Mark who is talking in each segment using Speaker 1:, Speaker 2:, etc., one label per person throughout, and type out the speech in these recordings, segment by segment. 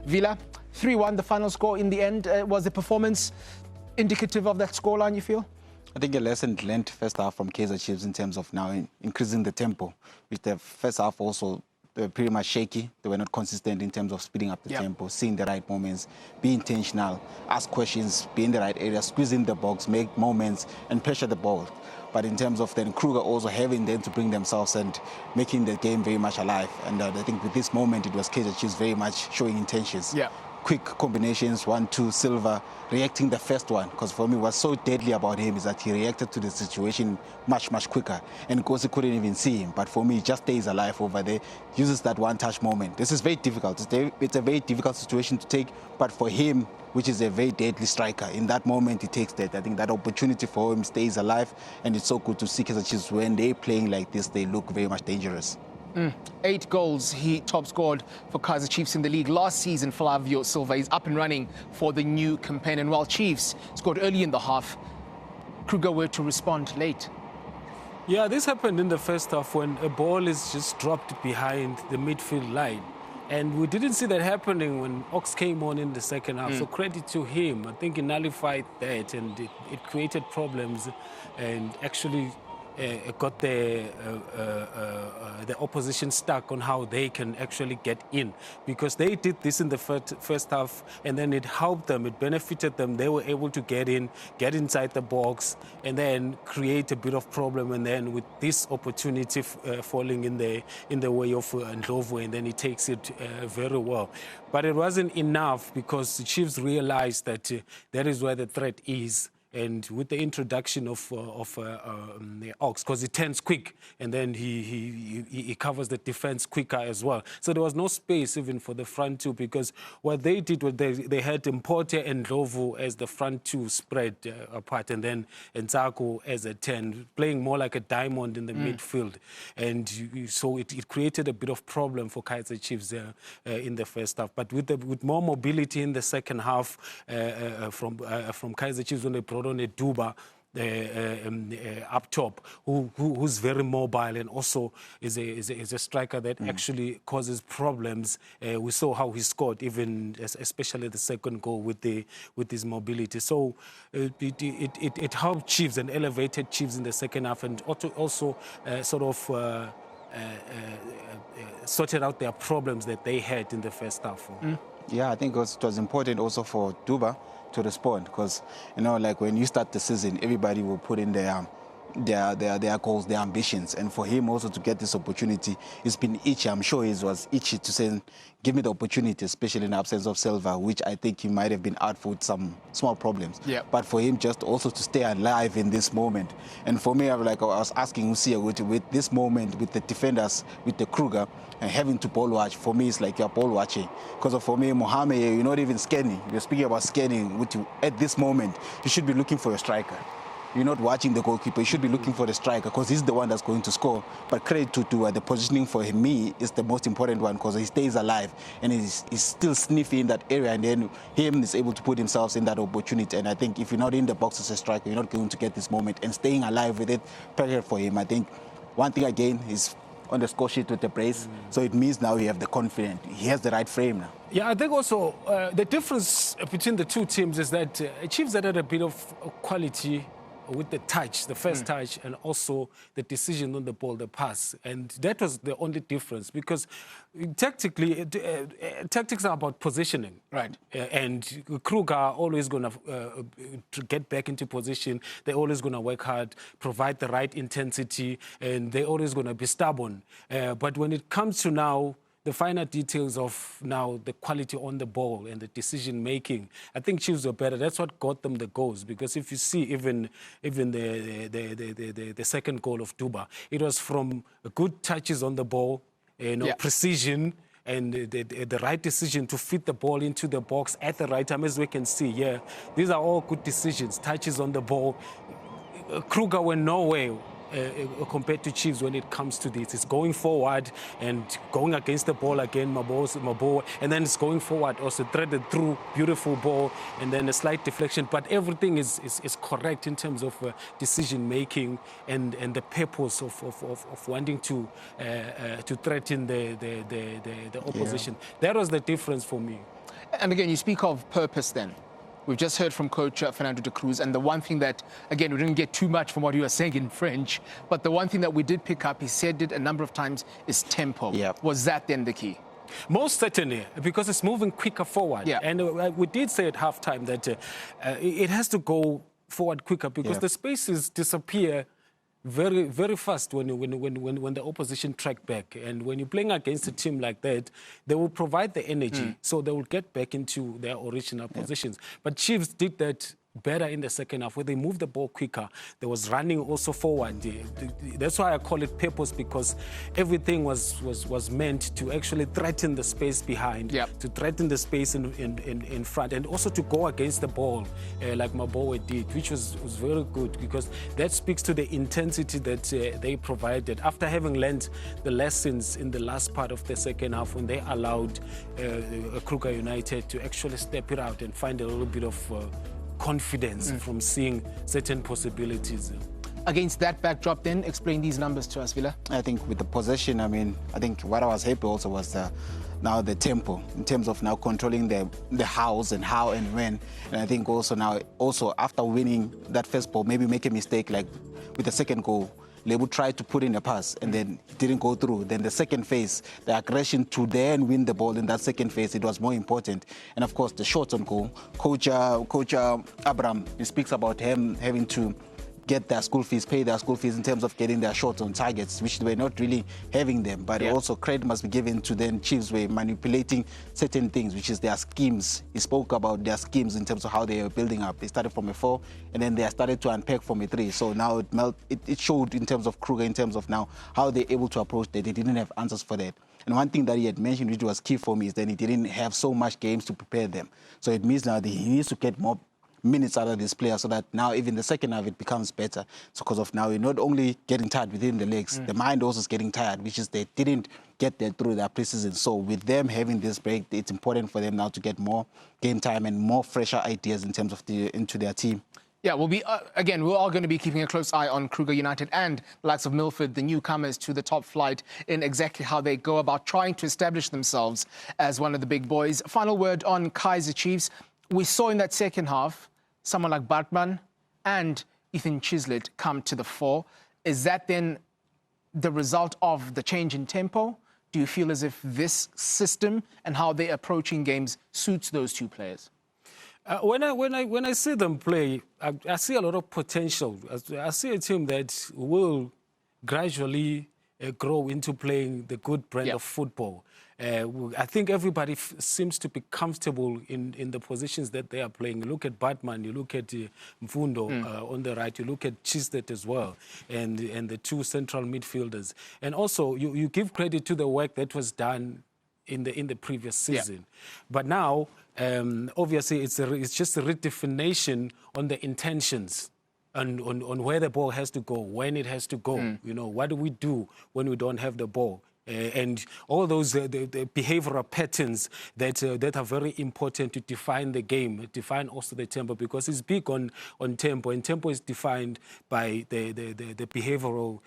Speaker 1: Villa, 3-1, the final score in the end. Was the performance indicative of that scoreline, you feel?
Speaker 2: I think a lesson learned first half from Kaizer Chiefs in terms of now increasing the tempo, which the first half also they were pretty much shaky. They were not consistent in terms of speeding up the tempo, seeing the right moments, be intentional, ask questions, be in the right area, squeeze in the box, make moments, and pressure the ball. But in terms of then Kruger also having them to bring themselves and making the game very much alive. And I think with this moment, it was Kaizer Chiefs very much showing intentions.
Speaker 1: Yeah.
Speaker 2: Quick combinations, 1-2, Silva, reacting the first one. Because for me, what's so deadly about him is that he reacted to the situation much, much quicker. And Kosi couldn't even see him. But for me, he just stays alive over there, uses that one-touch moment. This is very difficult. It's a very difficult situation to take. But for him, which is a very deadly striker, in that moment, he takes that. I think that opportunity for him stays alive. And it's so good to see Kaizer Chiefs when they're playing like this, they look very much dangerous.
Speaker 1: 8 goals he top scored for Kaizer Chiefs in the league last season. Flavio Silva is up and running for the new campaign, and while Chiefs scored early in the half, Kruger were to respond late.
Speaker 3: Yeah, this happened in the first half when a ball is just dropped behind the midfield line. And we didn't see that happening when Ox came on in the second half. So credit to him. I think he nullified that, and it created problems and actually got the opposition stuck on how they can actually get in, because they did this in the first half, and then it helped them, it benefited them. They were able to get in, get inside the box, and then create a bit of problem. And then with this opportunity falling in the way of Ndlovu, and then he takes it very well. But it wasn't enough, because the Chiefs realized that that is where the threat is. And with the introduction of the Ox, because he turns quick, and then he covers the defense quicker as well. So there was no space even for the front two, because what they did was they had Mpote and Ndlovu as the front two spread apart, and then Ntsako as a 10, playing more like a diamond in the midfield. And so it created a bit of problem for Kaizer Chiefs in the first half. But with more mobility in the second half from Kaizer Chiefs, when they brought on a Duba up top, who's very mobile and also is a striker that actually causes problems. We saw how he scored, even especially the second goal with his mobility. So it helped Chiefs and elevated Chiefs in the second half, and also sort of sorted out their problems that they had in the first half.
Speaker 2: Yeah, I think it was important also for Duba to respond, because, you know, like when you start the season, everybody will put in their goals, their ambitions. And for him also to get this opportunity, it's been itchy. I'm sure it was itchy to say, give me the opportunity, especially in the absence of Silva, which I think he might have been out for some small problems. Yeah. But for him just also to stay alive in this moment. And for me, I was asking Usia with this moment, with the defenders, with the Kruger, and having to ball watch, for me, it's like you're ball watching. Because for me, Mohamed, you're not even scanning. You're speaking about scanning. At this moment, you should be looking for your striker. You're not watching the goalkeeper. You should be looking for the striker, because he's the one that's going to score. But credit to the positioning for me is the most important one, because he stays alive and he's still sniffing in that area, and then him is able to put himself in that opportunity. And I think if you're not in the box as a striker, you're not going to get this moment. And staying alive with it, perfect for him. I think one thing again is on the score sheet with the brace. So it means now he has the confidence. He has the right frame now.
Speaker 3: Yeah, I think also the difference between the two teams is that Chiefs had a bit of quality with the touch, the first touch, and also the decision on the ball, the pass. And that was the only difference, because tactically, tactics are about positioning. Right. And Kruger are always going to get back into position. They're always going to work hard, provide the right intensity, and they're always going to be stubborn. But when it comes to now, the finer details of now the quality on the ball and the decision making, I think Chiefs were better. That's what got them the goals. Because if you see even the second goal of Duba, it was from good touches on the ball, precision, and the right decision to fit the ball into the box at the right time. As we can see, these are all good decisions. Touches on the ball. Kruger went nowhere compared to Chiefs when it comes to this. It's going forward and going against the ball again, Mabo, and then it's going forward, also threaded through, beautiful ball, and then a slight deflection. But everything is correct in terms of decision making and the purpose of wanting to threaten the opposition. That was the difference for me.
Speaker 1: And again, you speak of purpose then. We've just heard from Coach Fernando de Cruz, and the one thing that, again, we didn't get too much from what you were saying in French, but the one thing that we did pick up, he said it a number of times, is tempo.
Speaker 2: Yep.
Speaker 1: Was that then the key?
Speaker 3: Most certainly, because it's moving quicker forward.
Speaker 1: Yeah.
Speaker 3: And we did say at halftime that it has to go forward quicker because the spaces disappear very, very fast when the opposition track back. And when you're playing against a team like that, they will provide the energy, so they will get back into their original positions. But Chiefs did that better in the second half, where they moved the ball quicker. There was running also forward. That's why I call it purpose, because everything was meant to actually threaten the space behind, to threaten the space in front, and also to go against the ball like Mabowe did, which was very good, because that speaks to the intensity that they provided after having learned the lessons in the last part of the second half, when they allowed Kruger United to actually step it out and find a little bit of confidence from seeing certain possibilities.
Speaker 1: Against that backdrop then, explain these numbers to us, Villa.
Speaker 2: I think with the possession, I mean, I think what I was happy also was now the tempo, in terms of now controlling the hows and how and when. And I think also now, after winning that first ball, maybe make a mistake like with the second goal. Lebu tried to put in a pass and then it didn't go through. Then the second phase, the aggression to then win the ball in that second phase, it was more important. And of course, the shots on goal. Coach Abraham, he speaks about him having to get their school fees, pay their school fees in terms of getting their shots on targets, which they were not really having them. But also credit must be given to them. Chiefs were manipulating certain things, which is their schemes. He spoke about their schemes in terms of how they were building up. They started from a 4, and then they started to unpack from a 3. So now it showed in terms of Kruger, in terms of now how they're able to approach that. They didn't have answers for that. And one thing that he had mentioned, which was key for me, is that he didn't have so much games to prepare them. So it means now that he needs to get more minutes out of this player, so that now even the second half it becomes better. So because of now you're not only getting tired within the legs, the mind also is getting tired, which is they didn't get there through their preseason. So with them having this break, it's important for them now to get more game time and more fresher ideas in terms of into their team.
Speaker 1: Yeah, we'll be, again, we're all going to be keeping a close eye on Kruger United and the likes of Milford, the newcomers to the top flight, in exactly how they go about trying to establish themselves as one of the big boys. Final word on Kaizer Chiefs. We saw in that second half someone like Bartman and Ethan Chislett come to the fore. Is that then the result of the change in tempo? Do you feel as if this system and how they're approaching games suits those two players?
Speaker 3: When I see them play, I see a lot of potential. I see a team that will gradually grow into playing the good brand of football. I think everybody seems to be comfortable in the positions that they are playing. You look at Batman, you look at Mfundo on the right, you look at Chistet as well, and the two central midfielders. And also, you give credit to the work that was done in the previous season. But now, obviously, it's just a redefinition on the intentions. On where the ball has to go, when it has to go. You know, what do we do when we don't have the ball? And all those the behavioral patterns that are very important to define the game, define also the tempo, because it's big on tempo, and tempo is defined by the behavioral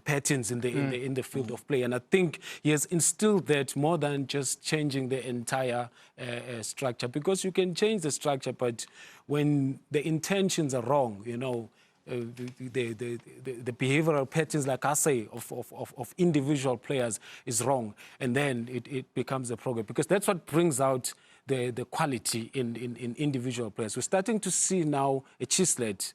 Speaker 3: patterns in the field of play. And I think he has instilled that more than just changing the entire structure, because you can change the structure, but when the intentions are wrong, you know, the behavioral patterns, like I say, of individual players is wrong, and then it becomes a problem, because that's what brings out the quality in individual players. We're starting to see now a Chislett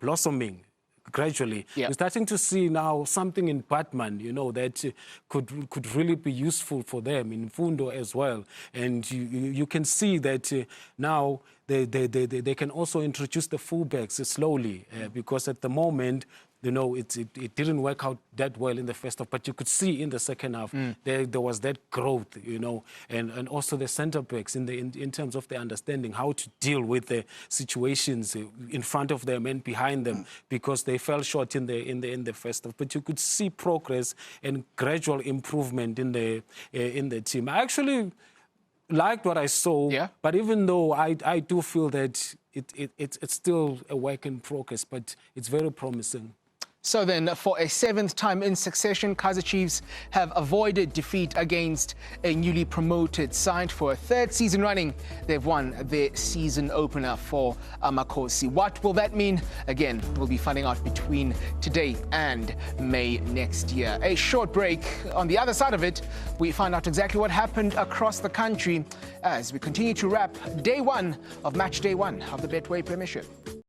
Speaker 3: blossoming gradually. We're starting to see now something in Batman, you know, that could really be useful for them, in Fundo as well. And you can see that now they can also introduce the fullbacks slowly, because at the moment, you know, it didn't work out that well in the first half, but you could see in the second half there was that growth, you know, and also the centre backs in terms of their understanding how to deal with the situations in front of them and behind them, because they fell short in the first half. But you could see progress and gradual improvement in the team. I actually liked what I saw, but even though I do feel that it's still a work in progress, but it's very promising.
Speaker 1: So then, for a 7th time in succession, Kaizer Chiefs have avoided defeat against a newly promoted side. For a 3rd season running, they've won their season opener for Amakhosi. What will that mean? Again, we'll be finding out between today and May next year. A short break. On the other side of it, we find out exactly what happened across the country as we continue to wrap day 1 of match day 1 of the Betway Premiership.